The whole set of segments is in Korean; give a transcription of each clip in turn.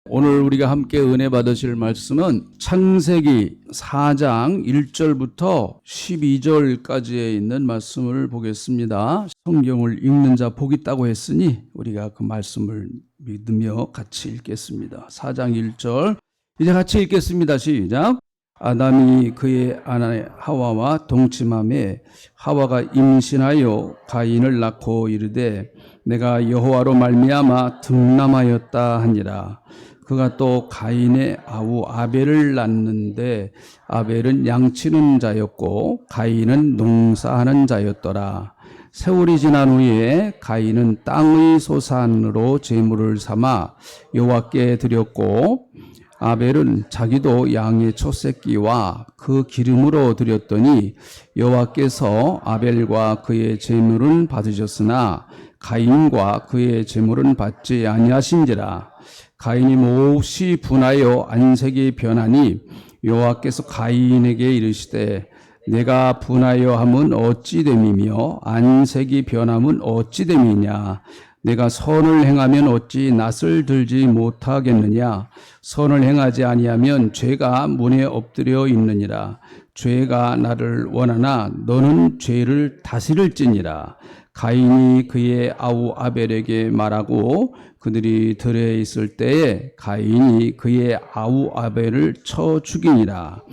오늘 우리가 함께 은혜 받으실 말씀은 창세기 4장 1절부터 12절까지에 있는 말씀을 보겠습니다. 성경을 읽는 자 복 있다고 했으니 우리가 그 말씀을 믿으며 같이 읽겠습니다. 4장 1절 이제 같이 읽겠습니다. 시작. 아담이 그의 아내 하와와 동침하매 하와가 임신하여 가인을 낳고 이르되 내가 여호와로 말미암아 득남하였다 하니라. 그가 또 가인의 아우 아벨을 낳는데 아벨은 양치는 자였고 가인은 농사하는 자였더라. 세월이 지난 후에 가인은 땅의 소산으로 제물을 삼아 여호와께 드렸고 아벨은 자기도 양의 첫새끼와 그 기름으로 드렸더니 여호와께서 아벨과 그의 제물은 받으셨으나 가인과 그의 제물은 받지 아니하신지라. 가인이 몹시 분하여 안색이 변하니 여호와께서 가인에게 이르시되 내가 분하여 함은 어찌 됨이며 안색이 변함은 어찌 됨이냐. 내가 선을 행하면 어찌 낯을 들지 못하겠느냐. 선을 행하지 아니하면 죄가 문에 엎드려 있느니라. 죄가 나를 원하나 너는 죄를 다스릴지니라. 가인이 그의 아우 아벨에게 말하고 그들이 들에 있을 때에 가인이 그의 아우 아벨을 쳐 죽이니라.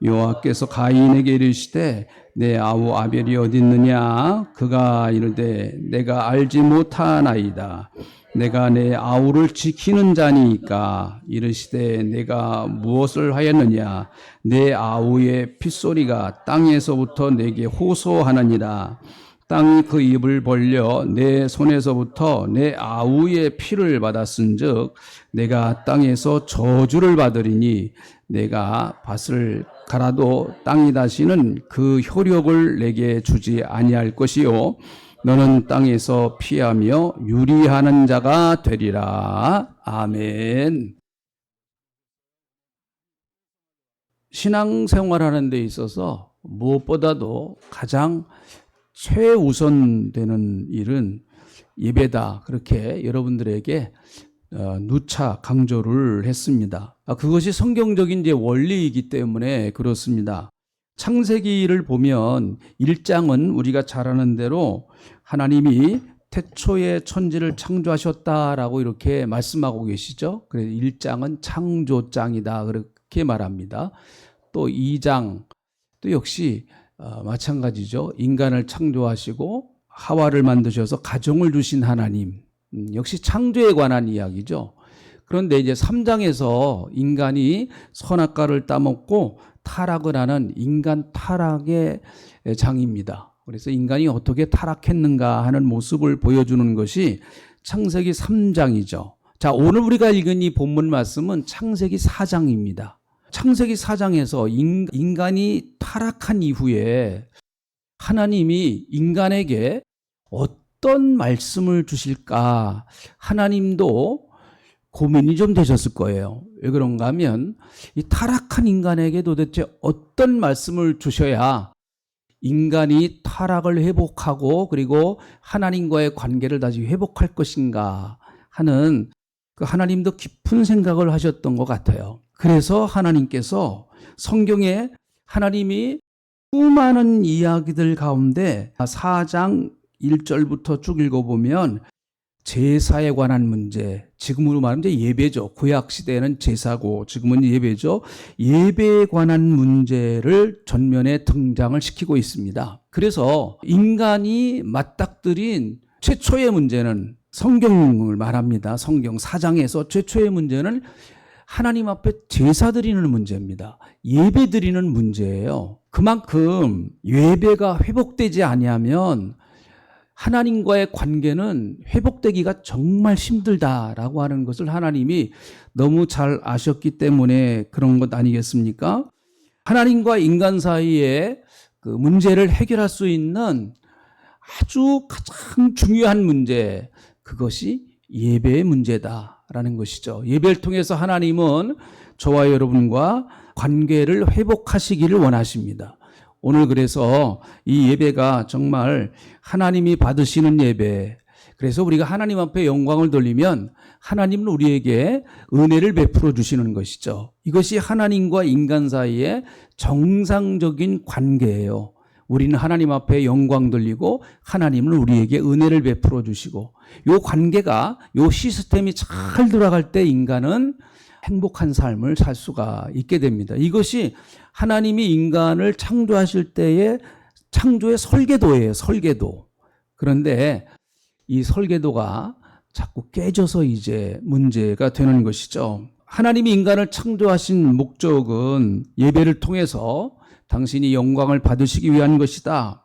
여호와께서 가인에게 이르시되 내 아우 아벨이 어디 있느냐. 그가 이르되 내가 알지 못하나이다. 내가 내 아우를 지키는 자니까. 이르시되 내가 무엇을 하였느냐. 내 아우의 핏소리가 땅에서부터 내게 호소하느니라. 땅이 그 입을 벌려 내 손에서부터 내 아우의 피를 받았은즉 내가 땅에서 저주를 받으리니 내가 밭을 갈아도 땅이 다시는 그 효력을 내게 주지 아니할 것이요 너는 땅에서 피하며 유리하는 자가 되리라. 아멘. 신앙생활하는 데 있어서 무엇보다도 가장 최우선되는 일은 예배다. 그렇게 여러분들에게 누차 강조를 했습니다. 그것이 성경적인 이제 원리이기 때문에 그렇습니다. 창세기를 보면 1장은 우리가 잘 아는 대로 하나님이 태초에 천지를 창조하셨다라고 이렇게 말씀하고 계시죠. 그래서 1장은 창조장이다 그렇게 말합니다. 또 2장 또 역시 마찬가지죠. 인간을 창조하시고 하와를 만드셔서 가정을 두신 하나님. 역시 창조에 관한 이야기죠. 그런데 이제 3장에서 인간이 선악과를 따먹고 타락을 하는 인간 타락의 장입니다. 그래서 인간이 어떻게 타락했는가 하는 모습을 보여주는 것이 창세기 3장이죠. 자, 오늘 우리가 읽은 이 본문 말씀은 창세기 4장입니다. 창세기 4장에서 인간이 타락한 이후에 하나님이 인간에게 어떤 말씀을 주실까 하나님도 고민이 좀 되셨을 거예요. 왜 그런가 하면 이 타락한 인간에게 도대체 어떤 말씀을 주셔야 인간이 타락을 회복하고 그리고 하나님과의 관계를 다시 회복할 것인가 하는 그 하나님도 깊은 생각을 하셨던 것 같아요. 그래서 하나님께서 성경에 하나님이 수많은 이야기들 가운데 4장 1절부터 쭉 읽어보면 제사에 관한 문제, 지금으로 말하면 이제 예배죠. 구약시대에는 제사고 지금은 예배죠. 예배에 관한 문제를 전면에 등장을 시키고 있습니다. 그래서 인간이 맞닥뜨린 최초의 문제는 성경을 말합니다. 성경 4장에서 최초의 문제는 하나님 앞에 제사 드리는 문제입니다. 예배 드리는 문제예요. 그만큼 예배가 회복되지 아니하면 하나님과의 관계는 회복되기가 정말 힘들다라고 하는 것을 하나님이 너무 잘 아셨기 때문에 그런 것 아니겠습니까? 하나님과 인간 사이에 그 문제를 해결할 수 있는 아주 가장 중요한 문제, 그것이 예배의 문제다라는 것이죠. 예배를 통해서 하나님은 저와 여러분과 관계를 회복하시기를 원하십니다. 오늘 그래서 이 예배가 정말 하나님이 받으시는 예배, 그래서 우리가 하나님 앞에 영광을 돌리면 하나님은 우리에게 은혜를 베풀어 주시는 것이죠. 이것이 하나님과 인간 사이의 정상적인 관계예요. 우리는 하나님 앞에 영광 돌리고 하나님은 우리에게 은혜를 베풀어 주시고, 이 관계가, 이 시스템이 잘 돌아갈 때 인간은 행복한 삶을 살 수가 있게 됩니다. 이것이 하나님이 인간을 창조하실 때의 창조의 설계도예요. 설계도. 그런데 이 설계도가 자꾸 깨져서 이제 문제가 되는 것이죠. 하나님이 인간을 창조하신 목적은 예배를 통해서 당신이 영광을 받으시기 위한 것이다.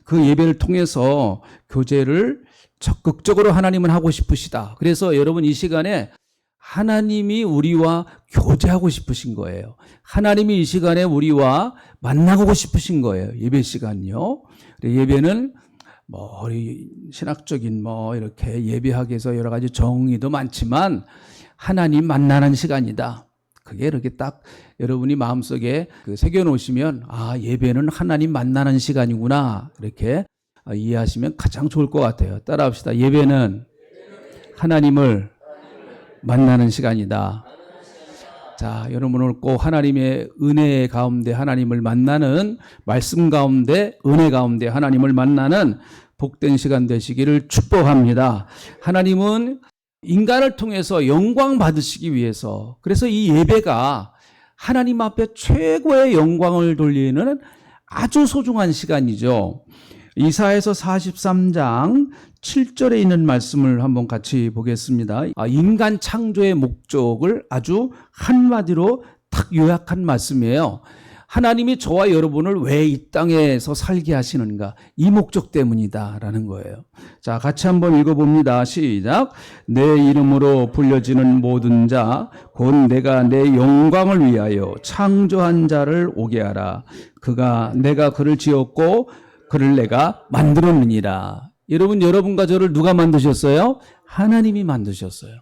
그 예배를 통해서 교제를 적극적으로 하나님은 하고 싶으시다. 그래서 여러분 이 시간에 하나님이 우리와 교제하고 싶으신 거예요. 하나님이 이 시간에 우리와 만나고 싶으신 거예요. 예배 시간요. 예배는 신학적인 이렇게 예배하기 위해서 여러 가지 정의도 많지만 하나님 만나는 시간이다. 그게 이렇게 딱 여러분이 마음속에 새겨 놓으시면, 예배는 하나님 만나는 시간이구나, 이렇게 이해하시면 가장 좋을 것 같아요. 따라합시다. 예배는 하나님을 만나는 시간이다. 자, 여러분 오늘 꼭 하나님의 은혜 가운데 하나님을 만나는, 말씀 가운데 은혜 가운데 하나님을 만나는 복된 시간 되시기를 축복합니다. 하나님은 인간을 통해서 영광 받으시기 위해서, 그래서 이 예배가 하나님 앞에 최고의 영광을 돌리는 아주 소중한 시간이죠. 이사야서 43장 7절에 있는 말씀을 한번 같이 보겠습니다. 인간 창조의 목적을 아주 한마디로 딱 요약한 말씀이에요. 하나님이 저와 여러분을 왜 이 땅에서 살게 하시는가? 이 목적 때문이다라는 거예요. 자, 같이 한번 읽어봅니다. 시작. 내 이름으로 불려지는 모든 자, 곧 내가 내 영광을 위하여 창조한 자를 오게 하라. 내가 그를 지었고 그를 내가 만들었느니라. 여러분과 저를 누가 만드셨어요? 하나님이 만드셨어요.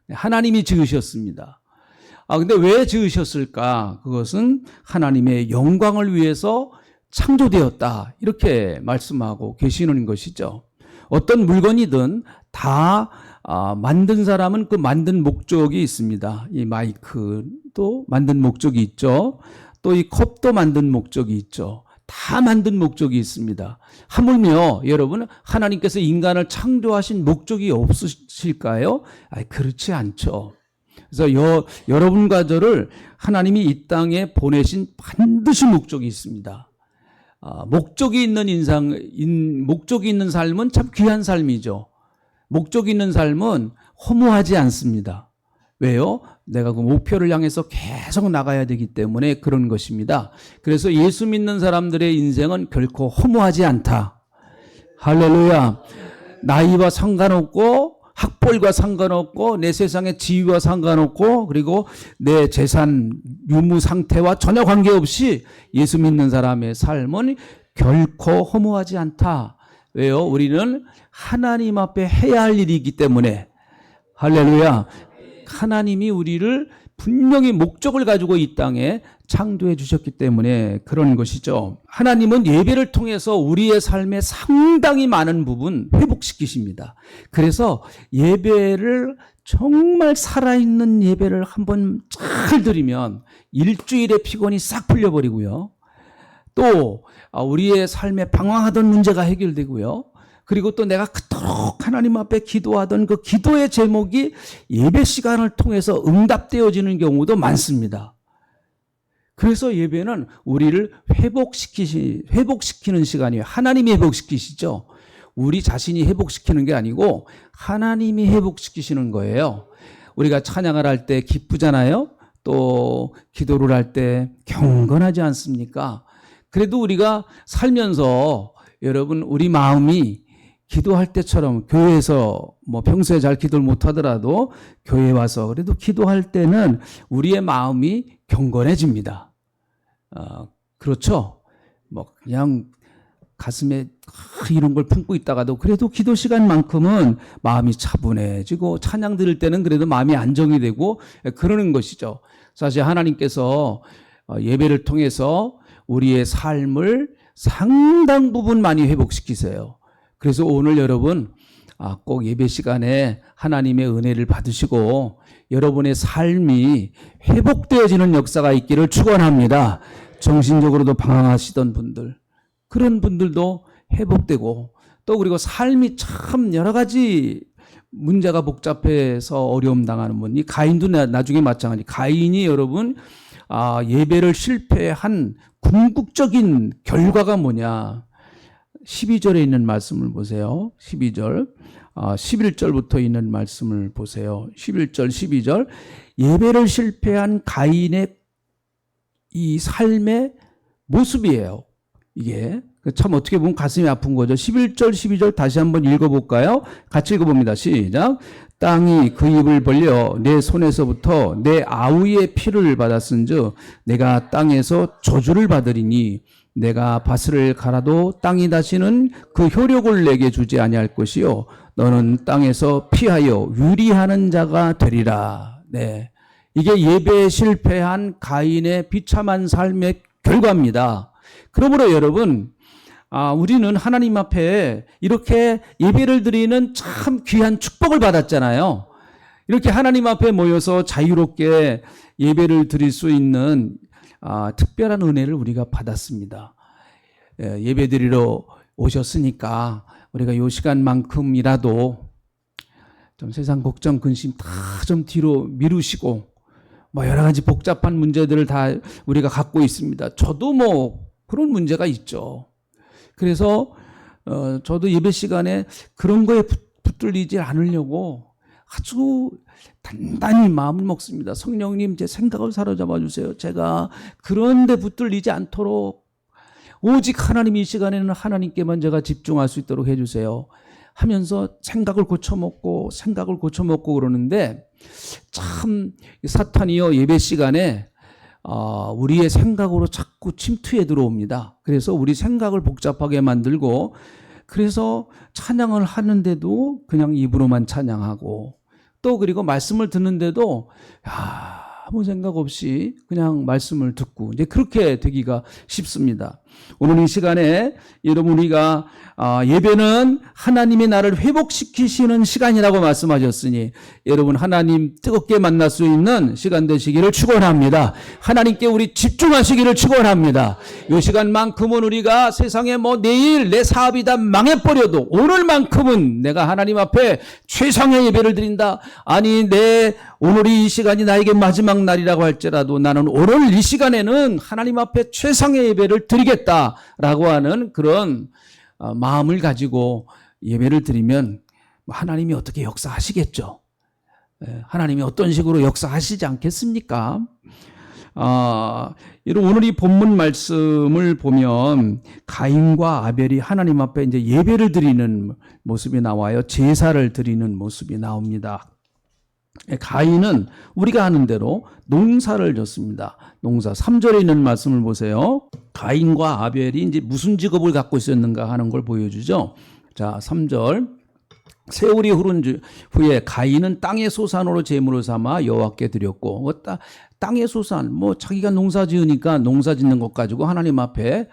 하나님이 지으셨습니다. 근데 왜 지으셨을까? 그것은 하나님의 영광을 위해서 창조되었다, 이렇게 말씀하고 계시는 것이죠. 어떤 물건이든 다 만든 사람은 그 만든 목적이 있습니다. 이 마이크도 만든 목적이 있죠. 또 이 컵도 만든 목적이 있죠. 다 만든 목적이 있습니다. 하물며 여러분, 하나님께서 인간을 창조하신 목적이 없으실까요? 그렇지 않죠. 그래서 여러분과 저를 하나님이 이 땅에 보내신 반드시 목적이 있습니다. 목적이 있는 삶은 참 귀한 삶이죠. 목적이 있는 삶은 허무하지 않습니다. 왜요? 내가 그 목표를 향해서 계속 나가야 되기 때문에 그런 것입니다. 그래서 예수 믿는 사람들의 인생은 결코 허무하지 않다. 할렐루야. 나이와 상관없고 학벌과 상관없고 내 세상의 지위와 상관없고, 그리고 내 재산 유무 상태와 전혀 관계없이 예수 믿는 사람의 삶은 결코 허무하지 않다. 왜요? 우리는 하나님 앞에 해야 할 일이 있기 때문에. 할렐루야. 하나님이 우리를 분명히 목적을 가지고 이 땅에 창조해 주셨기 때문에 그런 것이죠. 하나님은 예배를 통해서 우리의 삶의 상당히 많은 부분 회복시키십니다. 그래서 예배를, 정말 살아있는 예배를 한번 잘 드리면 일주일의 피곤이 싹 풀려버리고요. 또 우리의 삶에 방황하던 문제가 해결되고요. 그리고 또 내가 그토록 하나님 앞에 기도하던 그 기도의 제목이 예배 시간을 통해서 응답되어지는 경우도 많습니다. 그래서 예배는 우리를 회복시키는 시간이에요. 하나님이 회복시키시죠. 우리 자신이 회복시키는 게 아니고 하나님이 회복시키시는 거예요. 우리가 찬양을 할 때 기쁘잖아요. 또 기도를 할 때 경건하지 않습니까? 그래도 우리가 살면서 여러분, 우리 마음이 기도할 때처럼, 교회에서 평소에 잘 기도를 못하더라도 교회에 와서 그래도 기도할 때는 우리의 마음이 경건해집니다. 그렇죠? 그냥 가슴에 이런 걸 품고 있다가도 그래도 기도 시간만큼은 마음이 차분해지고, 찬양 들을 때는 그래도 마음이 안정이 되고 그러는 것이죠. 사실 하나님께서 예배를 통해서 우리의 삶을 상당 부분 많이 회복시키세요. 그래서 오늘 여러분, 꼭 예배 시간에 하나님의 은혜를 받으시고 여러분의 삶이 회복되어지는 역사가 있기를 축원합니다. 정신적으로도 방황하시던 분들, 그런 분들도 회복되고, 또 그리고 삶이 참 여러 가지 문제가 복잡해서 어려움 당하는 분, 이 가인도 나중에 마찬가지. 가인이 여러분 예배를 실패한 궁극적인 결과가 뭐냐? 12절에 있는 말씀을 보세요. 12절, 11절부터 있는 말씀을 보세요. 11절, 12절. 예배를 실패한 가인의 이 삶의 모습이에요. 이게 참 어떻게 보면 가슴이 아픈 거죠. 11절, 12절 다시 한번 읽어볼까요? 같이 읽어봅니다. 시작. 땅이 그 입을 벌려 내 손에서부터 내 아우의 피를 받았은즉 내가 땅에서 저주를 받으리니 내가 밭을 갈아도 땅이 다시는 그 효력을 내게 주지 아니할 것이요 너는 땅에서 피하여 유리하는 자가 되리라. 네, 이게 예배에 실패한 가인의 비참한 삶의 결과입니다. 그러므로 여러분, 우리는 하나님 앞에 이렇게 예배를 드리는 참 귀한 축복을 받았잖아요. 이렇게 하나님 앞에 모여서 자유롭게 예배를 드릴 수 있는 특별한 은혜를 우리가 받았습니다. 예배 드리러 오셨으니까 우리가 이 시간만큼이라도 좀 세상 걱정, 근심 다 좀 뒤로 미루시고, 여러 가지 복잡한 문제들을 다 우리가 갖고 있습니다. 저도 그런 문제가 있죠. 그래서 저도 예배 시간에 그런 거에 붙들리지 않으려고 아주 단단히 마음을 먹습니다. 성령님, 제 생각을 사로잡아 주세요. 제가 그런 데 붙들리지 않도록 오직 하나님 이 시간에는 하나님께만 제가 집중할 수 있도록 해주세요 하면서 생각을 고쳐먹고 그러는데, 참 사탄이요 예배 시간에 우리의 생각으로 자꾸 침투해 들어옵니다. 그래서 우리 생각을 복잡하게 만들고, 그래서 찬양을 하는데도 그냥 입으로만 찬양하고, 또 그리고 말씀을 듣는데도 아무 생각 없이 그냥 말씀을 듣고, 이제 그렇게 되기가 쉽습니다. 오늘 이 시간에 여러분, 우리가 예배는 하나님이 나를 회복시키시는 시간이라고 말씀하셨으니 여러분, 하나님 뜨겁게 만날 수 있는 시간 되시기를 축원합니다. 하나님께 우리 집중하시기를 축원합니다. 이 시간만큼은 우리가 세상에 내일 내 사업이 다 망해버려도 오늘만큼은 내가 하나님 앞에 최상의 예배를 드린다. 아니, 오늘이 이 시간이 나에게 마지막 날이라고 할지라도 나는 오늘 이 시간에는 하나님 앞에 최상의 예배를 드리겠다라고 하는 그런 마음을 가지고 예배를 드리면 하나님이 어떻게 역사하시겠죠. 하나님이 어떤 식으로 역사하시지 않겠습니까? 오늘 이 본문 말씀을 보면 가인과 아벨이 하나님 앞에 이제 예배를 드리는 모습이 나와요. 제사를 드리는 모습이 나옵니다. 가인은 우리가 아는 대로 농사를 졌습니다. 농사. 3절에 있는 말씀을 보세요. 가인과 아벨이 이제 무슨 직업을 갖고 있었는가 하는 걸 보여주죠. 자, 3절. 세월이 흐른 후에 가인은 땅의 소산으로 제물을 삼아 여호와께 드렸고, 땅의 소산, 자기가 농사 지으니까 농사 짓는 것 가지고 하나님 앞에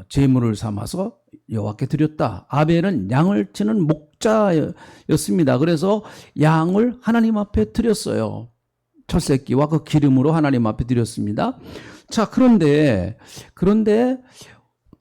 제물을 삼아서 여호와께 드렸다. 아벨은 양을 치는 목자였습니다. 그래서 양을 하나님 앞에 드렸어요. 첫 새끼와 그 기름으로 하나님 앞에 드렸습니다. 자, 그런데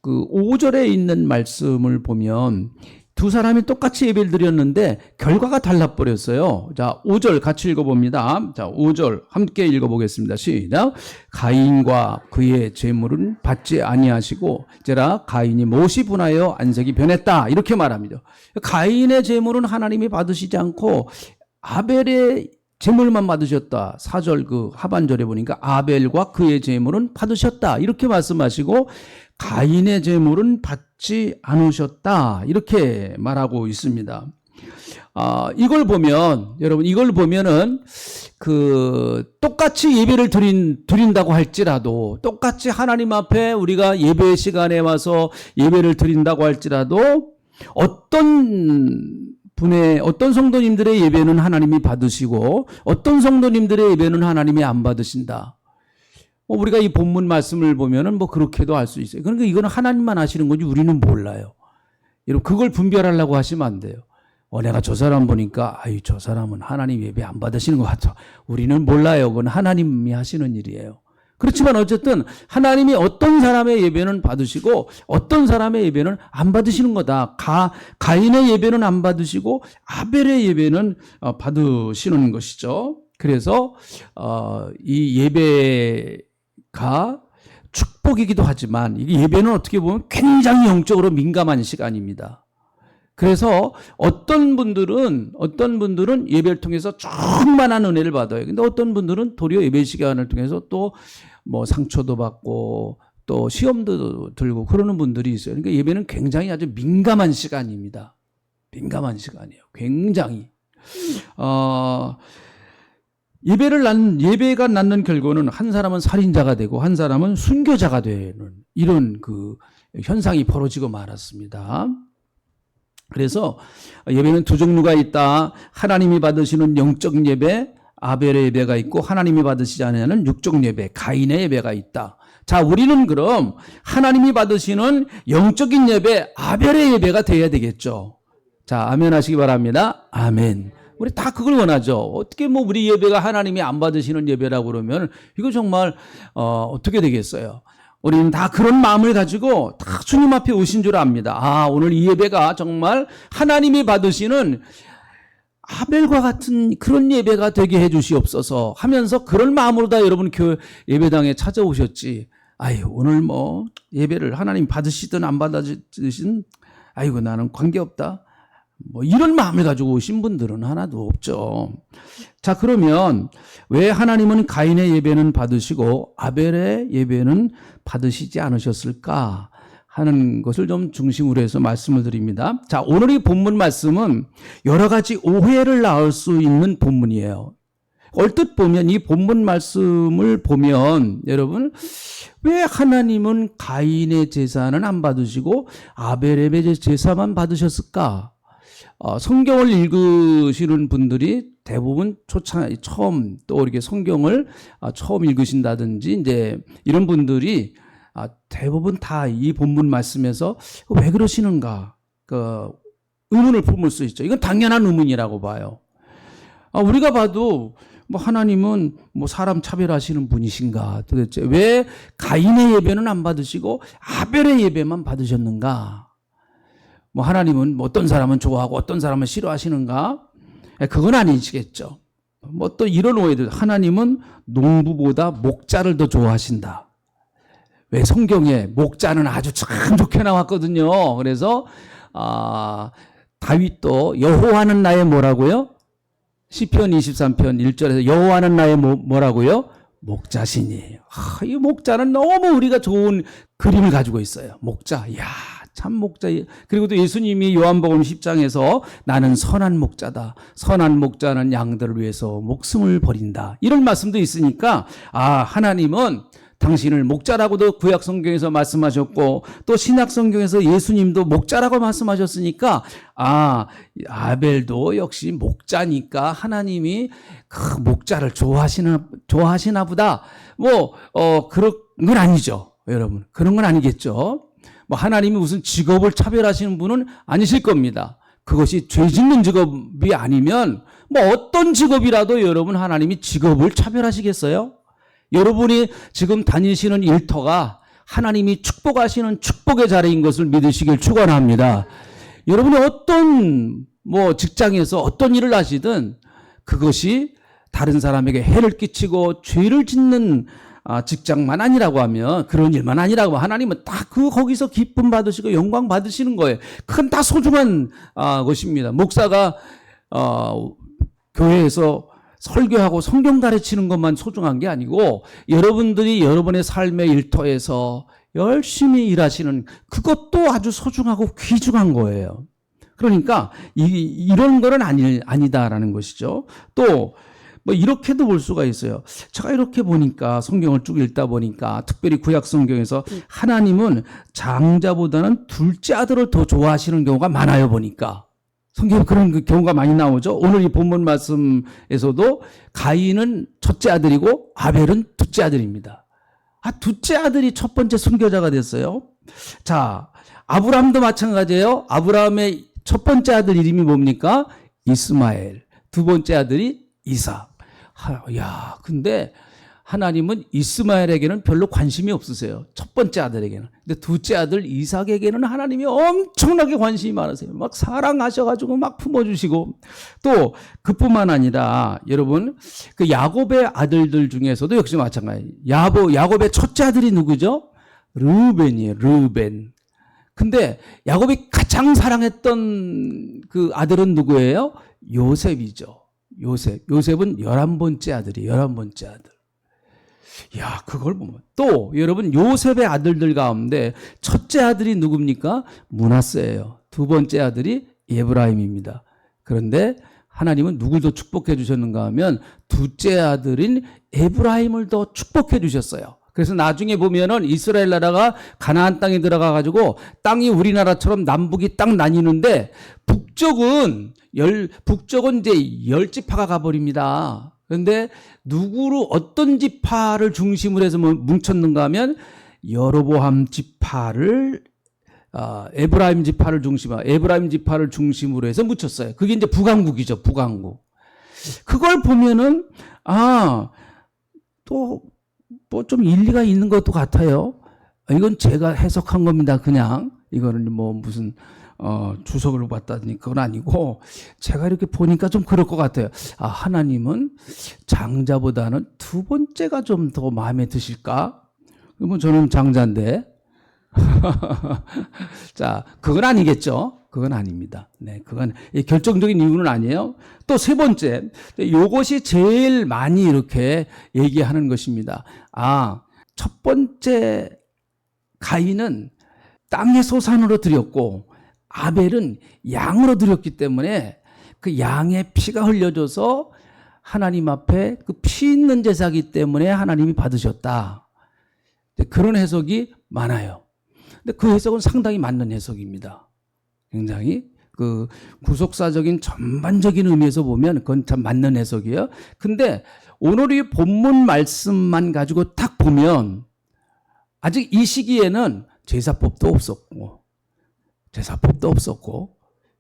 그 5절에 있는 말씀을 보면 두 사람이 똑같이 예배를 드렸는데 결과가 달라버렸어요. 자, 5절 같이 읽어봅니다. 자, 5절 함께 읽어보겠습니다. 시작. 가인과 그의 제물은 받지 아니하시고 이제라 가인이 못이 분하여 안색이 변했다. 이렇게 말합니다. 가인의 제물은 하나님이 받으시지 않고 아벨의 제물만 받으셨다. 4절 그 하반절에 보니까 아벨과 그의 제물은 받으셨다. 이렇게 말씀하시고 가인의 제물은 받지 않으셨다. 이렇게 말하고 있습니다. 이걸 보면, 여러분, 이걸 보면은 똑같이 예배를 드린다고 할지라도, 똑같이 하나님 앞에 우리가 예배 시간에 와서 예배를 드린다고 할지라도, 어떤 성도님들의 예배는 하나님이 받으시고, 어떤 성도님들의 예배는 하나님이 안 받으신다. 우리가 이 본문 말씀을 보면은 그렇게도 알 수 있어요. 그러니까 이거는 하나님만 아시는 건지 우리는 몰라요. 여러분, 그걸 분별하려고 하시면 안 돼요. 내가 저 사람 보니까 아유 저 사람은 하나님 예배 안 받으시는 것 같아. 우리는 몰라요. 그건 하나님이 하시는 일이에요. 그렇지만 어쨌든 하나님이 어떤 사람의 예배는 받으시고 어떤 사람의 예배는 안 받으시는 거다. 가인의 예배는 안 받으시고 아벨의 예배는 받으시는 것이죠. 그래서 이 예배가 축복이기도 하지만 이 예배는 어떻게 보면 굉장히 영적으로 민감한 시간입니다. 그래서 어떤 분들은 예배를 통해서 충만한 은혜를 받아요. 근데 어떤 분들은 도리어 예배 시간을 통해서 또 뭐 상처도 받고 또 시험도 들고 그러는 분들이 있어요. 그러니까 예배는 굉장히 아주 민감한 시간입니다. 민감한 시간이에요. 굉장히. 예배가 낳는 결과는 한 사람은 살인자가 되고 한 사람은 순교자가 되는 이런 그 현상이 벌어지고 말았습니다. 그래서 예배는 두 종류가 있다. 하나님이 받으시는 영적 예배, 아벨의 예배가 있고 하나님이 받으시지 않는 육적 예배, 가인의 예배가 있다. 자, 우리는 그럼 하나님이 받으시는 영적인 예배, 아벨의 예배가 돼야 되겠죠. 자, 아멘 하시기 바랍니다. 아멘. 우리 다 그걸 원하죠. 어떻게 뭐 우리 예배가 하나님이 안 받으시는 예배라고 그러면 이거 정말 어떻게 되겠어요? 우리는 다 그런 마음을 가지고 다 주님 앞에 오신 줄 압니다. 오늘 이 예배가 정말 하나님이 받으시는 아벨과 같은 그런 예배가 되게 해 주시옵소서 하면서 그런 마음으로 다 여러분 예배당에 찾아오셨지. 오늘 뭐 예배를 하나님 받으시든 안 받으시든 나는 관계없다. 뭐 이런 마음을 가지고 오신 분들은 하나도 없죠. 자, 그러면 왜 하나님은 가인의 예배는 받으시고 아벨의 예배는 받으시지 않으셨을까 하는 것을 좀 중심으로 해서 말씀을 드립니다. 자, 오늘 이 본문 말씀은 여러 가지 오해를 낳을 수 있는 본문이에요. 얼뜻 보면 이 본문 말씀을 보면 여러분 왜 하나님은 가인의 제사는 안 받으시고 아벨의 제사만 받으셨을까? 성경을 읽으시는 분들이 대부분 처음 또 이렇게 성경을 처음 읽으신다든지 이제 이런 분들이 대부분 다 이 본문 말씀에서 왜 그러시는가 의문을 품을 수 있죠. 이건 당연한 의문이라고 봐요. 우리가 봐도 뭐 하나님은 뭐 사람 차별하시는 분이신가? 도대체 왜 가인의 예배는 안 받으시고 아벨의 예배만 받으셨는가? 뭐 하나님은 어떤 사람은 좋아하고 어떤 사람은 싫어하시는가? 그건 아니시겠죠. 뭐 또 이런 오해들. 하나님은 농부보다 목자를 더 좋아하신다. 왜 성경에 목자는 아주 참 좋게 나왔거든요. 그래서 다윗도 여호와는 나의 뭐라고요? 시편 23편 1절에서 여호와는 나의 뭐라고요? 목자시니. 이 목자는 너무 우리가 좋은 그림을 가지고 있어요. 목자. 참 목자. 그리고 또 예수님이 요한복음 10장에서 나는 선한 목자다. 선한 목자는 양들을 위해서 목숨을 버린다. 이런 말씀도 있으니까 하나님은 당신을 목자라고도 구약 성경에서 말씀하셨고 또 신약 성경에서 예수님도 목자라고 말씀하셨으니까 아벨도 역시 목자니까 하나님이 그 목자를 좋아하시나 보다. 그런 건 아니죠. 여러분. 그런 건 아니겠죠. 하나님이 무슨 직업을 차별하시는 분은 아니실 겁니다. 그것이 죄 짓는 직업이 아니면 어떤 직업이라도 여러분 하나님이 직업을 차별하시겠어요? 여러분이 지금 다니시는 일터가 하나님이 축복하시는 축복의 자리인 것을 믿으시길 축원합니다. 여러분이 어떤 직장에서 어떤 일을 하시든 그것이 다른 사람에게 해를 끼치고 죄를 짓는 직장만 아니라고 하면 그런 일만 아니라고 하면 하나님은 다 거기서 기쁨 받으시고 영광 받으시는 거예요. 그건 다 소중한 것입니다. 목사가 교회에서 설교하고 성경 가르치는 것만 소중한 게 아니고 여러분들이 여러분의 삶의 일터에서 열심히 일하시는 그것도 아주 소중하고 귀중한 거예요. 그러니까 이런 거는 아니다라는 것이죠. 또 이렇게도 볼 수가 있어요. 제가 이렇게 보니까 성경을 쭉 읽다 보니까 특별히 구약 성경에서 하나님은 장자보다는 둘째 아들을 더 좋아하시는 경우가 많아요. 보니까 성경에 그런 경우가 많이 나오죠. 오늘 이 본문 말씀에서도 가인은 첫째 아들이고 아벨은 둘째 아들입니다. 둘째 아들이 첫 번째 순교자가 됐어요. 자, 아브라함도 마찬가지예요. 아브라함의 첫 번째 아들 이름이 뭡니까? 이스마엘. 두 번째 아들이 이삭. 야, 근데 하나님은 이스마엘에게는 별로 관심이 없으세요. 첫 번째 아들에게는. 근데 둘째 아들 이삭에게는 하나님이 엄청나게 관심이 많으세요. 막 사랑하셔가지고 막 품어주시고, 또 그뿐만 아니라 여러분 그 야곱의 아들들 중에서도 역시 마찬가지. 야곱의 첫째 아들이 누구죠? 르우벤이에요. 르우벤. 근데 야곱이 가장 사랑했던 그 아들은 누구예요? 요셉이죠. 요셉은 11번째 아들이에요. 11번째 아들. 야, 그걸 보면 또 여러분 요셉의 아들들 가운데 첫째 아들이 누굽니까? 므낫세예요. 두 번째 아들이 에브라임입니다. 그런데 하나님은 누굴 더 축복해 주셨는가 하면 둘째 아들인 에브라임을 더 축복해 주셨어요. 그래서 나중에 보면은 이스라엘 나라가 가나안 땅에 들어가 가지고 땅이 우리나라처럼 남북이 딱 나뉘는데 북쪽은 이제 10지파가 가버립니다. 그런데 누구로 어떤 지파를 중심으로 해서 뭉쳤는가 하면 여로보암 지파를 에브라임 지파를 중심으로 해서 뭉쳤어요. 그게 이제 북왕국이죠. 북왕국. 그걸 보면은 또 뭐 좀 일리가 있는 것도 같아요. 이건 제가 해석한 겁니다. 그냥 이거는 뭐 무슨 주석을 봤다니 그건 아니고 제가 이렇게 보니까 좀 그럴 것 같아요. 하나님은 장자보다는 두 번째가 좀 더 마음에 드실까? 그러면 저는 장자인데. 자, 그건 아니겠죠. 그건 아닙니다. 네, 그건 결정적인 이유는 아니에요. 또 세 번째, 이것이 제일 많이 이렇게 얘기하는 것입니다. 첫 번째 가인은 땅의 소산으로 드렸고 아벨은 양으로 드렸기 때문에 그 양의 피가 흘려져서 하나님 앞에 그 피 있는 제사기 때문에 하나님이 받으셨다. 그런 해석이 많아요. 근데 그 해석은 상당히 맞는 해석입니다. 굉장히 그 구속사적인 전반적인 의미에서 보면 그건 참 맞는 해석이에요. 근데 오늘 이 본문 말씀만 가지고 딱 보면 아직 이 시기에는 제사법도 없었고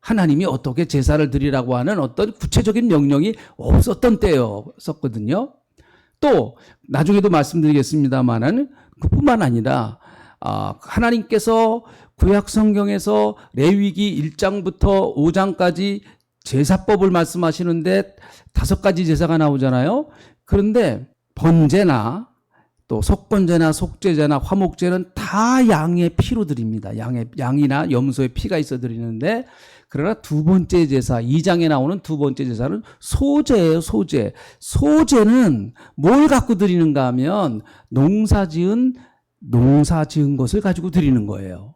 하나님이 어떻게 제사를 드리라고 하는 어떤 구체적인 명령이 없었던 때였었거든요. 또 나중에도 말씀드리겠습니다만은 그뿐만 아니라 하나님께서 구약 성경에서 레위기 1장부터 5장까지 제사법을 말씀하시는데 5가지 제사가 나오잖아요. 그런데 번제나 또 속번제나 속죄제나 화목제는 다 양의 피로 드립니다. 양이나 염소의 피가 있어 드리는데 그러나 두 번째 제사 2장에 나오는 두 번째 제사는 소제예요. 소제는 뭘 갖고 드리는가 하면 농사 지은 것을 가지고 드리는 거예요.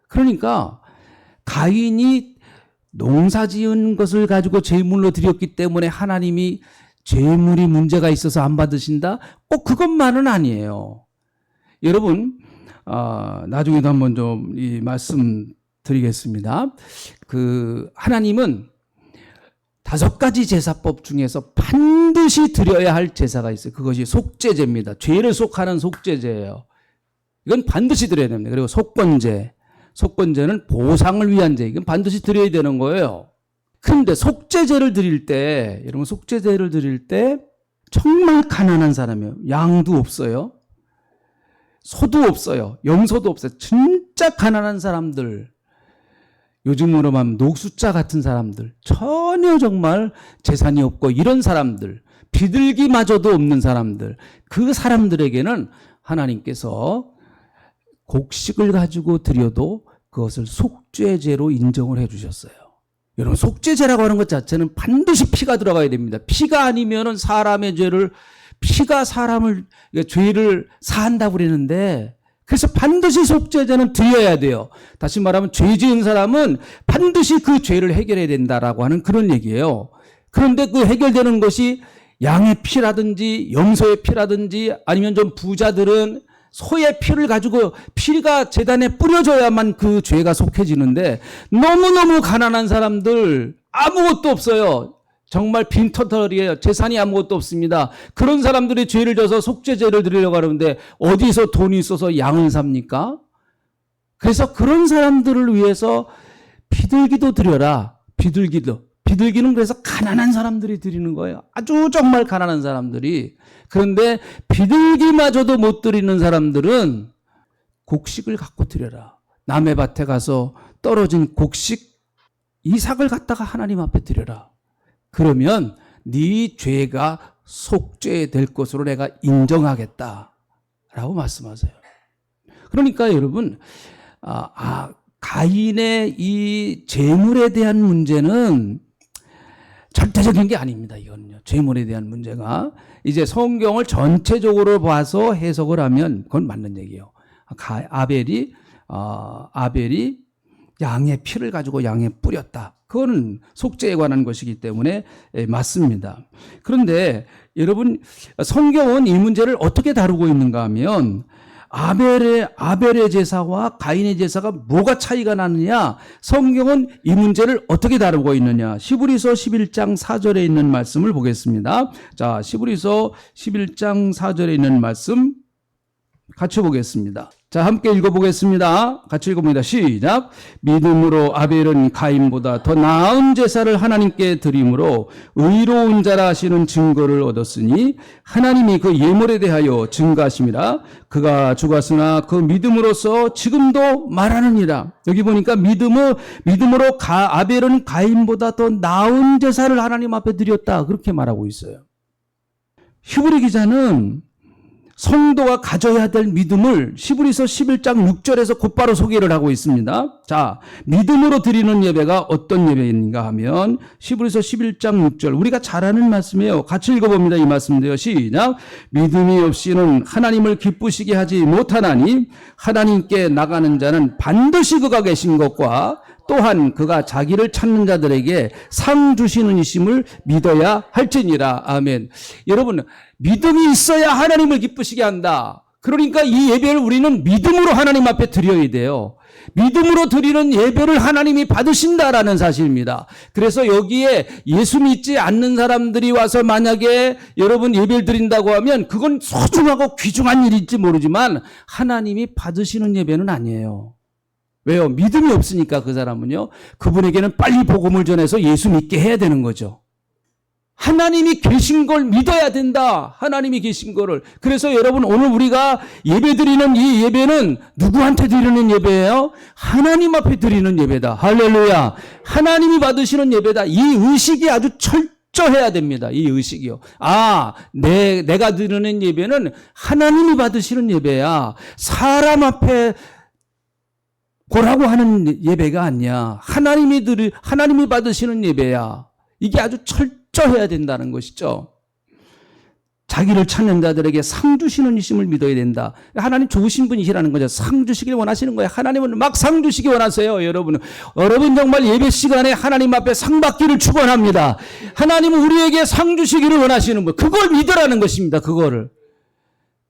그러니까 가인이 농사 지은 것을 가지고 제물로 드렸기 때문에 하나님이 제물이 문제가 있어서 안 받으신다? 꼭 그것만은 아니에요. 여러분, 나중에도 한번 좀 이 말씀 드리겠습니다. 하나님은 5가지 제사법 중에서 반드시 드려야 할 제사가 있어요. 그것이 속죄제입니다. 죄를 속하는 속죄제예요. 이건 반드시 드려야 됩니다. 그리고 속번제는 보상을 위한 제. 이건 반드시 드려야 되는 거예요. 그런데 속죄제를 드릴 때 정말 가난한 사람이에요. 양도 없어요. 소도 없어요. 염소도 없어요. 진짜 가난한 사람들. 요즘으로 말하면 녹수자 같은 사람들. 전혀 정말 재산이 없고 이런 사람들. 비둘기마저도 없는 사람들. 그 사람들에게는 하나님께서 곡식을 가지고 드려도 그것을 속죄제로 인정을 해 주셨어요. 여러분, 속죄제라고 하는 것 자체는 반드시 피가 들어가야 됩니다. 피가 아니면은 피가 죄를 사한다고 그러는데 그래서 반드시 속죄제는 드려야 돼요. 다시 말하면 죄 지은 사람은 반드시 그 죄를 해결해야 된다라고 하는 그런 얘기예요. 그런데 그 해결되는 것이 양의 피라든지 염소의 피라든지 아니면 좀 부자들은 소의 피를 가지고 피가 제단에 뿌려져야만 그 죄가 속해지는데 너무너무 가난한 사람들 아무것도 없어요. 정말 빈터털이에요. 재산이 아무것도 없습니다. 그런 사람들이 죄를 져서 속죄제를 드리려고 하는데 어디서 돈이 있어서 양을 삽니까? 그래서 그런 사람들을 위해서 비둘기도 드려라. 비둘기도. 비둘기는 그래서 가난한 사람들이 드리는 거예요. 아주 정말 가난한 사람들이. 그런데 비둘기마저도 못 드리는 사람들은 곡식을 갖고 드려라. 남의 밭에 가서 떨어진 곡식, 이삭을 갖다가 하나님 앞에 드려라. 그러면 네 죄가 속죄될 것으로 내가 인정하겠다 라고 말씀하세요. 그러니까 여러분, 가인의 이 재물에 대한 문제는 절대적인 게 아닙니다. 이거는요. 재물에 대한 문제가. 이제 성경을 전체적으로 봐서 해석을 하면 그건 맞는 얘기예요. 아벨이 양의 피를 가지고 양에 뿌렸다. 그거는 속죄에 관한 것이기 때문에 맞습니다. 그런데 여러분, 성경은 이 문제를 어떻게 다루고 있는가 하면 아벨의 제사와 가인의 제사가 뭐가 차이가 나느냐? 성경은 이 문제를 어떻게 다루고 있느냐? 히브리서 11장 4절에 있는 말씀을 보겠습니다. 자, 히브리서 11장 4절에 있는 말씀 같이 보겠습니다. 자, 함께 읽어보겠습니다. 같이 읽어봅니다. 시작. 믿음으로 아벨은 가인보다 더 나은 제사를 하나님께 드림으로 의로운 자라 하시는 증거를 얻었으니 하나님이 그 예물에 대하여 증거하심이라. 그가 죽었으나 그 믿음으로써 지금도 말하느니라. 여기 보니까 믿음으로 아벨은 가인보다 더 나은 제사를 하나님 앞에 드렸다. 그렇게 말하고 있어요. 히브리 기자는 성도가 가져야 될 믿음을 히브리서 11장 6절에서 곧바로 소개를 하고 있습니다. 자, 믿음으로 드리는 예배가 어떤 예배인가 하면 히브리서 11장 6절, 우리가 잘 아는 말씀이에요. 같이 읽어봅니다. 이 말씀인데요. 시작. 믿음이 없이는 하나님을 기쁘시게 하지 못하나니 하나님께 나가는 자는 반드시 그가 계신 것과 또한 그가 자기를 찾는 자들에게 상 주시는 이심을 믿어야 할지니라. 아멘. 여러분, 믿음이 있어야 하나님을 기쁘시게 한다. 그러니까 이 예배를 우리는 믿음으로 하나님 앞에 드려야 돼요. 믿음으로 드리는 예배를 하나님이 받으신다라는 사실입니다. 그래서 여기에 예수 믿지 않는 사람들이 와서 만약에 여러분 예배를 드린다고 하면 그건 소중하고 귀중한 일일지 모르지만 하나님이 받으시는 예배는 아니에요. 왜요? 믿음이 없으니까 그 사람은요. 그분에게는 빨리 복음을 전해서 예수 믿게 해야 되는 거죠. 하나님이 계신 걸 믿어야 된다. 하나님이 계신 거를. 그래서 여러분 오늘 우리가 예배 드리는 이 예배는 누구한테 드리는 예배예요? 하나님 앞에 드리는 예배다. 할렐루야. 하나님이 받으시는 예배다. 이 의식이 아주 철저해야 됩니다. 이 의식이요. 내가 드리는 예배는 하나님이 받으시는 예배야. 사람 앞에 보라고 하는 예배가 아니야. 하나님이 받으시는 예배야. 이게 아주 철저해야 된다는 것이죠. 자기를 찾는 자들에게 상 주시는 이심을 믿어야 된다. 하나님 좋으신 분이시라는 거죠. 상 주시길 원하시는 거예요. 하나님은 막 상 주시기 원하세요. 여러분 정말 예배 시간에 하나님 앞에 상 받기를 축원합니다. 하나님은 우리에게 상 주시기를 원하시는 거예요. 그걸 믿으라는 것입니다. 그거를.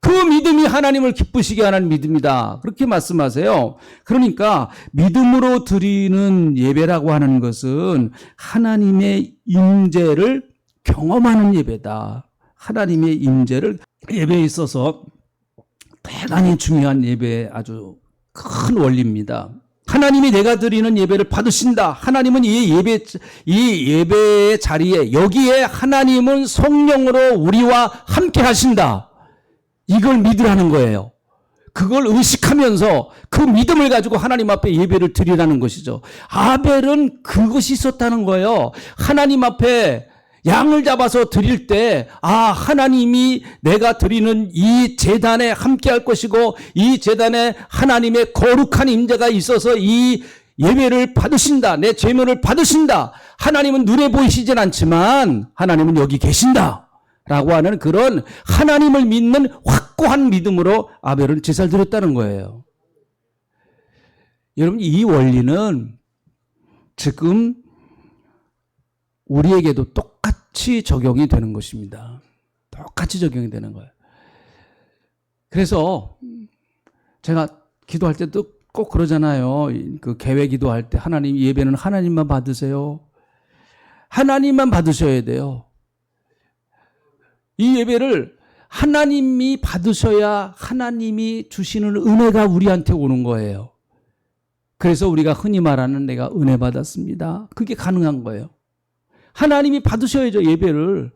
그 믿음이 하나님을 기쁘시게 하는 믿음이다. 그렇게 말씀하세요. 그러니까 믿음으로 드리는 예배라고 하는 것은 하나님의 임재를 경험하는 예배다. 하나님의 임재를 예배에 있어서 대단히 중요한 예배의 아주 큰 원리입니다. 하나님이 내가 드리는 예배를 받으신다. 하나님은 이 예배의 자리에 여기에 하나님은 성령으로 우리와 함께 하신다. 이걸 믿으라는 거예요. 그걸 의식하면서 그 믿음을 가지고 하나님 앞에 예배를 드리라는 것이죠. 아벨은 그것이 있었다는 거예요. 하나님 앞에 양을 잡아서 드릴 때 하나님이 내가 드리는 이 제단에 함께 할 것이고 이 제단에 하나님의 거룩한 임재가 있어서 이 예배를 받으신다. 내 제물을 받으신다. 하나님은 눈에 보이시진 않지만 하나님은 여기 계신다. 라고 하는 그런 하나님을 믿는 확고한 믿음으로 아벨은 제사를 드렸다는 거예요. 여러분, 이 원리는 지금 우리에게도 똑같이 적용이 되는 것입니다. 똑같이 적용이 되는 거예요. 그래서 제가 기도할 때도 꼭 그러잖아요. 그 개회 기도할 때 하나님 예배는 하나님만 받으세요. 하나님만 받으셔야 돼요. 이 예배를 하나님이 받으셔야 하나님이 주시는 은혜가 우리한테 오는 거예요. 그래서 우리가 흔히 말하는 내가 은혜 받았습니다. 그게 가능한 거예요. 하나님이 받으셔야죠, 예배를.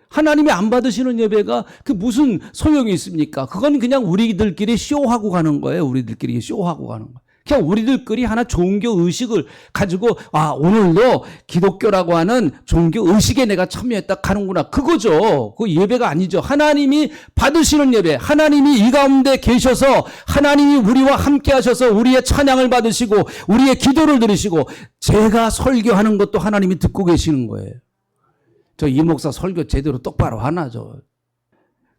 하나님이 안 받으시는 예배가 그 무슨 소용이 있습니까? 그건 그냥 우리들끼리 쇼하고 가는 거예요. 우리들끼리 쇼하고 가는 거예요. 그냥 우리들끼리 하나 종교 의식을 가지고 오늘도 기독교라고 하는 종교 의식에 내가 참여했다 가는구나. 그거죠. 그 예배가 아니죠. 하나님이 받으시는 예배, 하나님이 이 가운데 계셔서 하나님이 우리와 함께 하셔서 우리의 찬양을 받으시고 우리의 기도를 들으시고 제가 설교하는 것도 하나님이 듣고 계시는 거예요. 저 이 목사 설교 제대로 똑바로 하나죠.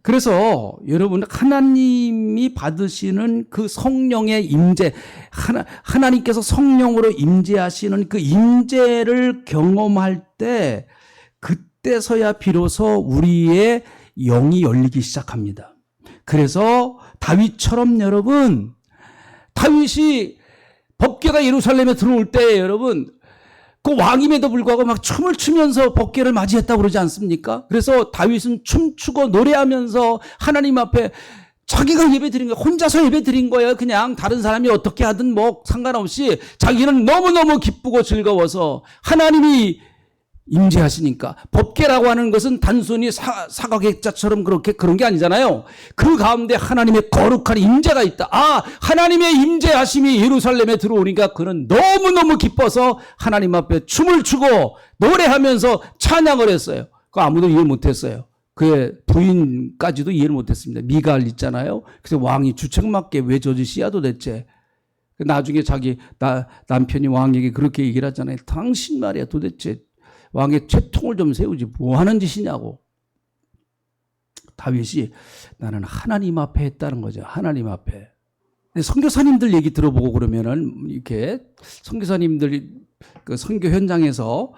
그래서 여러분 하나님이 받으시는 그 성령의 임재, 하나님께서 성령으로 임재하시는 그 임재를 경험할 때 그때서야 비로소 우리의 영이 열리기 시작합니다. 그래서 다윗처럼 여러분, 다윗이 법궤가 예루살렘에 들어올 때 여러분 그 왕임에도 불구하고 막 춤을 추면서 법궤를 맞이했다고 그러지 않습니까? 그래서 다윗은 춤추고 노래하면서 하나님 앞에 자기가 예배 드린 거예요. 혼자서 예배 드린 거예요. 그냥 다른 사람이 어떻게 하든 뭐 상관없이 자기는 너무너무 기쁘고 즐거워서 하나님이 임재하시니까. 법궤라고 하는 것은 단순히 사각액자처럼 그런 게 아니잖아요. 그 가운데 하나님의 거룩한 임재가 있다. 하나님의 임재하심이 예루살렘에 들어오니까 그는 너무너무 기뻐서 하나님 앞에 춤을 추고 노래하면서 찬양을 했어요. 그거 아무도 이해 못했어요. 그의 부인까지도 이해를 못했습니다. 미갈 있잖아요. 그래서 왕이 주책맞게 왜 저 짓이야 도대체. 나중에 자기 남편이 왕에게 그렇게 얘기를 하잖아요. 당신 말이야 도대체 왕의 채통을 좀 세우지 뭐 하는 짓이냐고. 다윗이 나는 하나님 앞에 했다는 거죠. 하나님 앞에. 선교사님들 얘기 들어보고 그러면은 이렇게 선교사님들이 그 선교 현장에서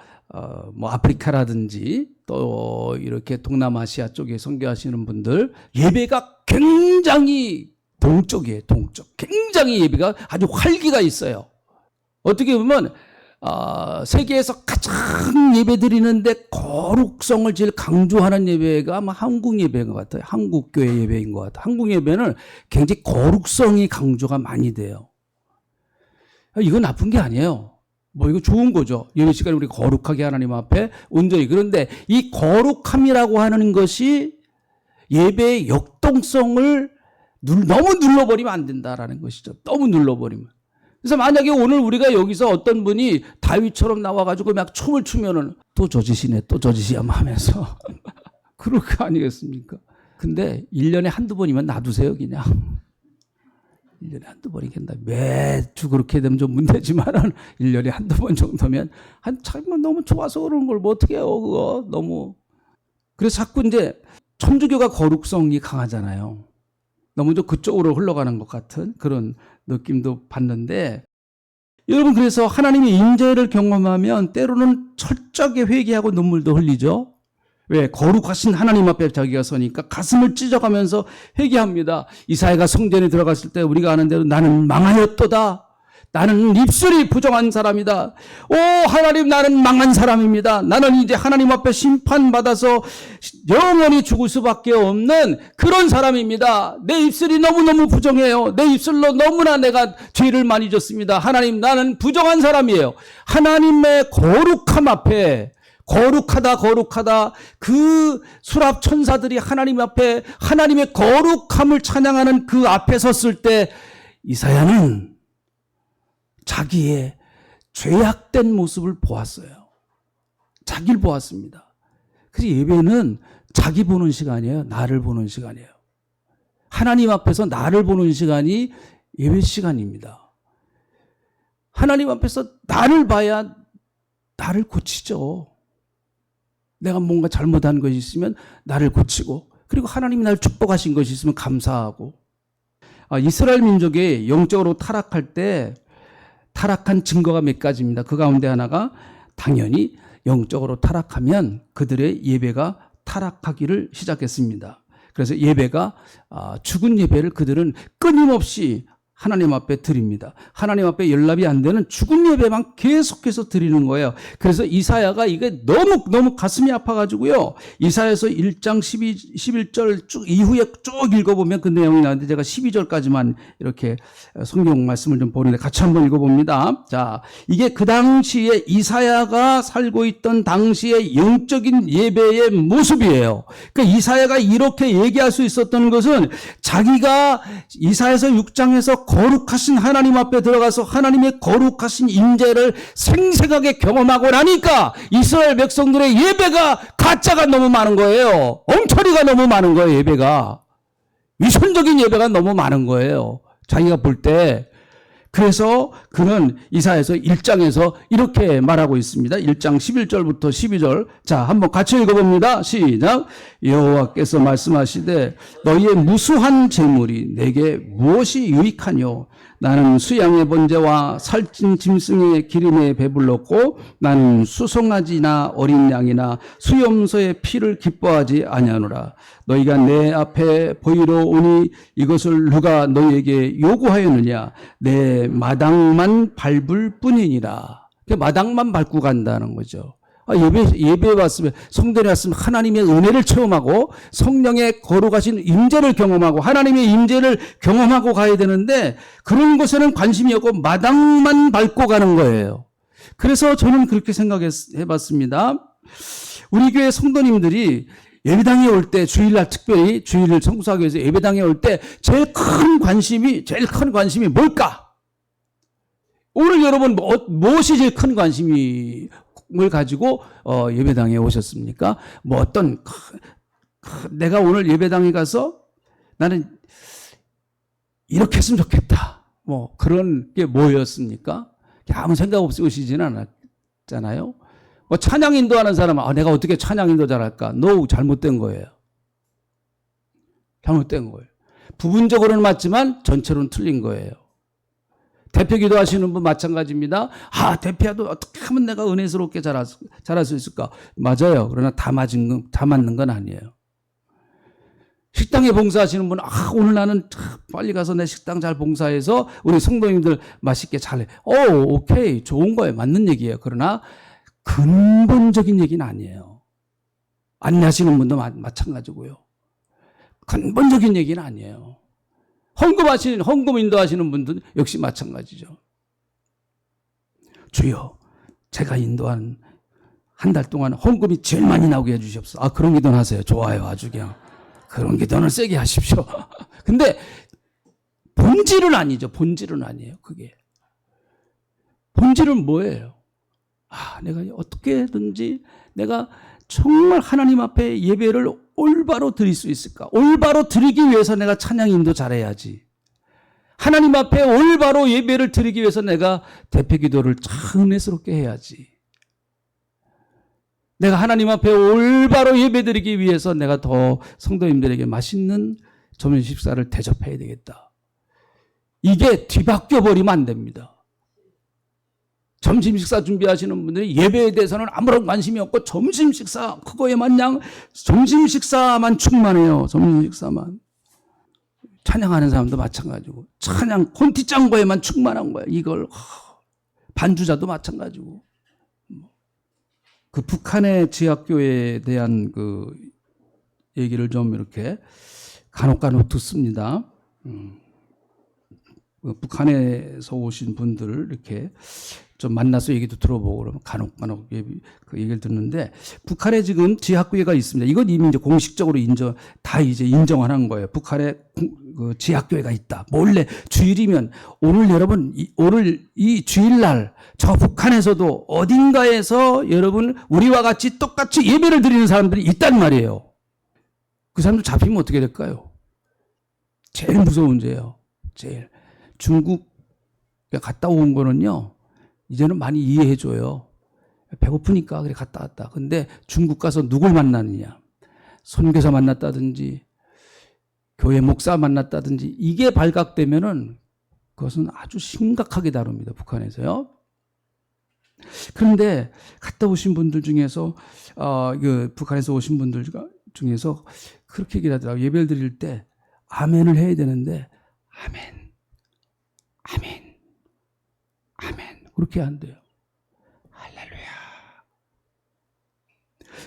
뭐 아프리카라든지 또 이렇게 동남아시아 쪽에 선교하시는 분들 예배가 굉장히 동적이에요. 동적. 굉장히 예배가 아주 활기가 있어요. 어떻게 보면 세계에서 가장 예배 드리는데 거룩성을 제일 강조하는 예배가 아마 한국 예배인 것 같아요. 한국교회 예배인 것 같아요. 한국 예배는 굉장히 거룩성이 강조가 많이 돼요. 이건 나쁜 게 아니에요. 뭐 이거 좋은 거죠. 예배 시간에 우리 거룩하게 하나님 앞에 온전히. 그런데 이 거룩함이라고 하는 것이 예배의 역동성을 너무 눌러버리면 안 된다라는 것이죠. 너무 눌러버리면. 그래서 만약에 오늘 우리가 여기서 어떤 분이 다윗처럼 나와가지고 막 춤을 추면은 또 저 짓이네, 또 저 짓이야 하면서 그럴 거 아니겠습니까? 근데 1년에 한두 번이면 놔두세요, 그냥. 1년에 한두 번이겠다. 매주 그렇게 되면 좀 문제지만은 1년에 한두 번 정도면 자기만 너무 좋아서 그러는 걸 뭐 어떻게 해요, 그거. 너무. 그래서 자꾸 이제 천주교가 거룩성이 강하잖아요. 너무 좀 그쪽으로 흘러가는 것 같은 그런 느낌도 받는데 여러분 그래서 하나님의 임재를 경험하면 때로는 철저하게 회개하고 눈물도 흘리죠. 왜? 거룩하신 하나님 앞에 자기가 서니까 가슴을 찢어가면서 회개합니다. 이사야가 성전에 들어갔을 때 우리가 아는 대로 나는 망하였도다. 나는 입술이 부정한 사람이다. 오 하나님 나는 망한 사람입니다. 나는 이제 하나님 앞에 심판받아서 영원히 죽을 수밖에 없는 그런 사람입니다. 내 입술이 너무너무 부정해요. 내 입술로 너무나 내가 죄를 많이 졌습니다. 하나님 나는 부정한 사람이에요. 하나님의 거룩함 앞에 거룩하다 그 수랍 천사들이 하나님 앞에 하나님의 거룩함을 찬양하는 그 앞에 섰을 때 이사야는 자기의 죄악된 모습을 보았어요. 자기를 보았습니다. 그래서 예배는 자기 보는 시간이에요. 나를 보는 시간이에요. 하나님 앞에서 나를 보는 시간이 예배 시간입니다. 하나님 앞에서 나를 봐야 나를 고치죠. 내가 뭔가 잘못한 것이 있으면 나를 고치고 그리고 하나님이 나를 축복하신 것이 있으면 감사하고. 이스라엘 민족이 영적으로 타락할 때 타락한 증거가 몇 가지입니다. 그 가운데 하나가 당연히 영적으로 타락하면 그들의 예배가 타락하기를 시작했습니다. 그래서 예배가 죽은 예배를 그들은 끊임없이 하나님 앞에 드립니다. 하나님 앞에 연락이 안 되는 죽은 예배만 계속해서 드리는 거예요. 그래서 이사야가 이게 너무 가슴이 아파가지고요. 이사야서 1장 11절 쭉 이후에 쭉 읽어보면 그 내용이 나오는데 제가 12절까지만 이렇게 성경 말씀을 좀 보는데 같이 한번 읽어봅니다. 자, 이게 그 당시에 이사야가 살고 있던 당시의 영적인 예배의 모습이에요. 그러니까 이사야가 이렇게 얘기할 수 있었던 것은 자기가 이사야서 6장에서 거룩하신 하나님 앞에 들어가서 하나님의 거룩하신 임재를 생생하게 경험하고 나니까 이스라엘 백성들의 예배가 가짜가 너무 많은 거예요. 엉터리가 너무 많은 거예요. 예배가. 위선적인 예배가 너무 많은 거예요. 자기가 볼 때. 그래서 그는 이사야서 1장에서 이렇게 말하고 있습니다. 1장 11절부터 12절. 자, 한번 같이 읽어봅니다. 시작. 여호와께서 말씀하시되 너희의 무수한 재물이 내게 무엇이 유익하뇨? 나는 수양의 번제와 살찐 짐승의 기름에 배불렀고 나는 수송아지나 어린 양이나 수염소의 피를 기뻐하지 아니하노라. 너희가 내 앞에 보이러 오니 이것을 누가 너희에게 요구하였느냐? 내 마당만 밟을 뿐이니라. 마당만 밟고 간다는 거죠. 예배에 왔으면, 성전에 왔으면 하나님의 은혜를 체험하고 성령의 거룩하신 임재를 경험하고 하나님의 임재를 경험하고 가야 되는데 그런 것에는 관심이 없고 마당만 밟고 가는 거예요. 그래서 저는 그렇게 생각해 봤습니다. 우리 교회 성도님들이 예배당에 올 때, 주일날 특별히 주일을 청소하기 위해서 예배당에 올 때 제일 큰 관심이 뭘까? 오늘 여러분 무엇이 제일 큰 관심이 을 가지고 예배당에 오셨습니까? 뭐 어떤 내가 오늘 예배당에 가서 나는 이렇게 했으면 좋겠다. 뭐 그런 게 뭐였습니까? 아무 생각 없이 오시지는 않았잖아요. 뭐 찬양 인도하는 사람은 내가 어떻게 찬양 인도 잘할까? No, 잘못된 거예요. 잘못된 거예요. 부분적으로는 맞지만 전체로는 틀린 거예요. 대표 기도하시는 분 마찬가지입니다. 대표도 어떻게 하면 내가 은혜스럽게 잘할 수 있을까? 맞아요. 그러나 다 맞는 건 아니에요. 식당에 봉사하시는 분, 오늘 나는 빨리 가서 내 식당 잘 봉사해서 우리 성도님들 맛있게 잘해. 오케이. 좋은 거예요. 맞는 얘기예요. 그러나 근본적인 얘기는 아니에요. 안내하시는 분도 마찬가지고요. 근본적인 얘기는 아니에요. 헌금 인도하시는 분들 역시 마찬가지죠. 주여, 제가 인도한 한 달 동안 헌금이 제일 많이 나오게 해주시옵소서. 그런 기도는 하세요. 좋아요. 아주 그냥. 그런 기도는 세게 하십시오. 근데 본질은 아니죠. 본질은 아니에요. 그게. 본질은 뭐예요? 내가 어떻게든지 내가 정말 하나님 앞에 예배를 올바로 드릴 수 있을까? 올바로 드리기 위해서 내가 찬양 인도 잘해야지. 하나님 앞에 올바로 예배를 드리기 위해서 내가 대표 기도를 참 은혜스럽게 해야지. 내가 하나님 앞에 올바로 예배 드리기 위해서 내가 더 성도님들에게 맛있는 점심 식사를 대접해야 되겠다. 이게 뒤바뀌어 버리면 안 됩니다. 점심 식사 준비하시는 분들이 예배에 대해서는 아무런 관심이 없고 점심 식사 그거에 마냥 점심 식사만 충만해요. 점심 식사만. 찬양하는 사람도 마찬가지고 찬양 콘티짱거에만 충만한 거야. 이걸 반주자도 마찬가지고. 그 북한의 지하교회에 대한 그 얘기를 좀 이렇게 간혹 듣습니다. 북한에서 오신 분들을 이렇게 좀 만나서 얘기도 들어보고 그러면 간혹 그 얘기를 듣는데 북한에 지금 지하교회가 있습니다. 이건 이미 이제 공식적으로 이제 인정하는 거예요. 북한에 그 지하교회가 있다. 몰래 주일이면 오늘 여러분 오늘 이 주일날 저 북한에서도 어딘가에서 여러분 우리와 같이 똑같이 예배를 드리는 사람들이 있단 말이에요. 그 사람들 잡히면 어떻게 될까요? 제일 무서운 죄예요. 제일. 중국에 갔다 온 거는요, 이제는 많이 이해해줘요. 배고프니까 그래 갔다 왔다. 근데 중국 가서 누굴 만나느냐? 선교사 만났다든지, 교회 목사 만났다든지, 이게 발각되면은 그것은 아주 심각하게 다룹니다. 북한에서요. 그런데 갔다 오신 분들 중에서, 북한에서 오신 분들 중에서 그렇게 얘기를 하더라고요. 예배를 드릴 때 아멘을 해야 되는데, 아멘. 아멘. 아멘. 그렇게 안 돼요. 할렐루야.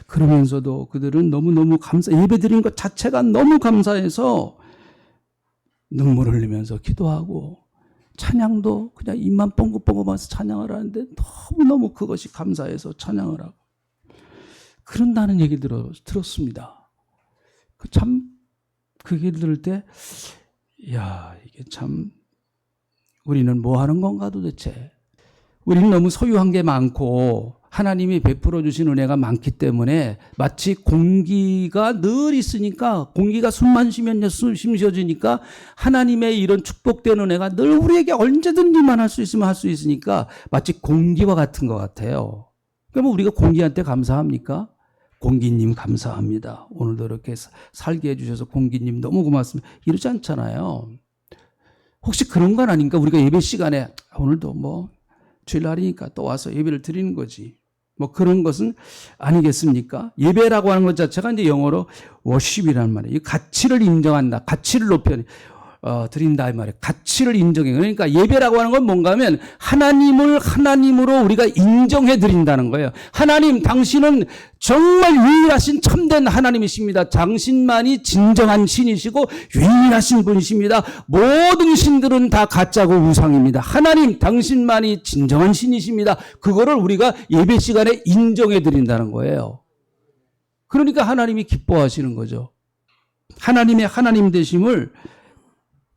그러면서도 그들은 너무너무 예배 드리는 것 자체가 너무 감사해서 눈물 흘리면서 기도하고 찬양도 그냥 입만 뻥긋뻥긋하면서 찬양을 하는데 너무너무 그것이 감사해서 찬양을 하고 그런다는 얘기 들었습니다. 그 얘기를 들을 때 이게 참 우리는 뭐 하는 건가 도대체. 우리는 너무 소유한 게 많고 하나님이 베풀어 주신 은혜가 많기 때문에 마치 공기가 늘 있으니까 공기가 숨만 쉬면 숨 쉬어지니까 하나님의 이런 축복된 은혜가 늘 우리에게 언제든지만 할 수 있으면 할 수 있으니까 마치 공기와 같은 것 같아요. 그러면 우리가 공기한테 감사합니까? 공기님 감사합니다. 오늘도 이렇게 살게 해주셔서 공기님 너무 고맙습니다. 이러지 않잖아요. 혹시 그런 건 아닌가? 우리가 예배 시간에 오늘도 뭐 주일날이니까 또 와서 예배를 드리는 거지. 뭐 그런 것은 아니겠습니까? 예배라고 하는 것 자체가 이제 영어로 worship이라는 말이에요. 이 가치를 인정한다. 가치를 높여 드린다 이 말이에요. 가치를 인정해. 그러니까 예배라고 하는 건 뭔가 하면 하나님을 하나님으로 우리가 인정해 드린다는 거예요. 하나님 당신은 정말 유일하신 참된 하나님이십니다. 당신만이 진정한 신이시고 유일하신 분이십니다. 모든 신들은 다 가짜고 우상입니다. 하나님 당신만이 진정한 신이십니다. 그거를 우리가 예배 시간에 인정해 드린다는 거예요. 그러니까 하나님이 기뻐하시는 거죠. 하나님의 하나님 되심을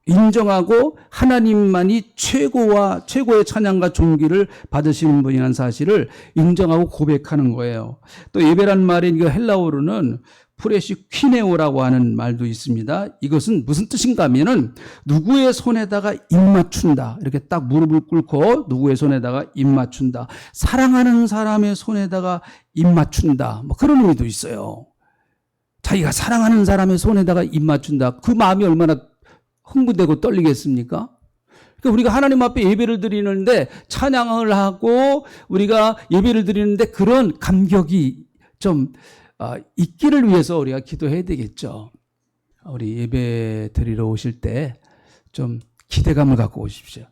인정하고 하나님만이 최고의 찬양과 존귀를 받으시는 분이라는 사실을 인정하고 고백하는 거예요. 또 예배란 말이 이거 헬라어로는 프레시퀴네오라고 하는 말도 있습니다. 이것은 무슨 뜻인가 하면은 누구의 손에다가 입 맞춘다. 이렇게 딱 무릎을 꿇고 누구의 손에다가 입 맞춘다. 사랑하는 사람의 손에다가 입 맞춘다. 뭐 그런 의미도 있어요. 자기가 사랑하는 사람의 손에다가 입 맞춘다. 그 마음이 얼마나 흥분되고 떨리겠습니까? 그러니까 우리가 하나님 앞에 예배를 드리는데 찬양을 하고 우리가 예배를 드리는데 그런 감격이 좀 있기를 위해서 우리가 기도해야 되겠죠. 우리 예배 드리러 오실 때 좀 기대감을 갖고 오십시오.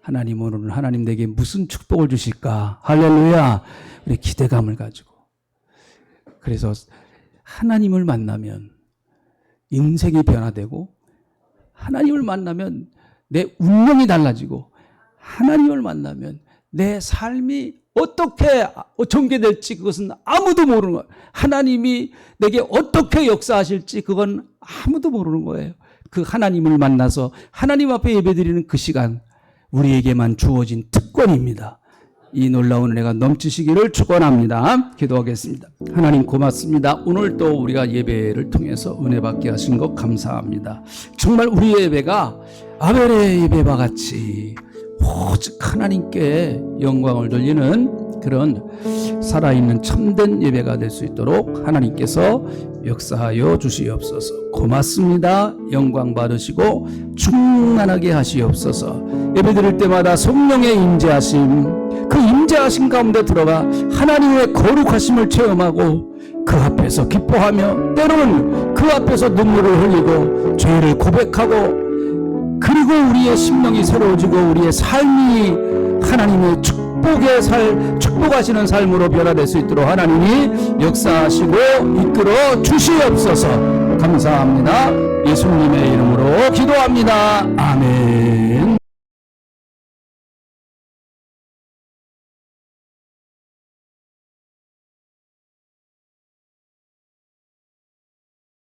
하나님 오늘은 하나님 내게 무슨 축복을 주실까? 할렐루야. 우리 기대감을 가지고. 그래서 하나님을 만나면 인생이 변화되고 하나님을 만나면 내 운명이 달라지고 하나님을 만나면 내 삶이 어떻게 전개될지 그것은 아무도 모르는 거예요. 하나님이 내게 어떻게 역사하실지 그건 아무도 모르는 거예요. 그 하나님을 만나서 하나님 앞에 예배드리는 그 시간 우리에게만 주어진 특권입니다. 이 놀라운 은혜가 넘치시기를 축원합니다. 기도하겠습니다. 하나님 고맙습니다. 오늘 또 우리가 예배를 통해서 은혜 받게 하신 것 감사합니다. 정말 우리의 예배가 아벨의 예배와 같이 오직 하나님께 영광을 돌리는 그런 살아있는 참된 예배가 될 수 있도록 하나님께서 역사하여 주시옵소서. 고맙습니다. 영광 받으시고 충만하게 하시옵소서. 예배드릴 때마다 성령의 임재하심, 그 임재하심 가운데 들어가 하나님의 거룩하심을 체험하고 그 앞에서 기뻐하며 때로는 그 앞에서 눈물을 흘리고 죄를 고백하고 그리고 우리의 심령이 새로워지고 우리의 삶이 하나님의 축복하시는 삶으로 변화될 수 있도록 하나님이 역사하시고 이끌어 주시옵소서. 감사합니다. 예수님의 이름으로 기도합니다. 아멘.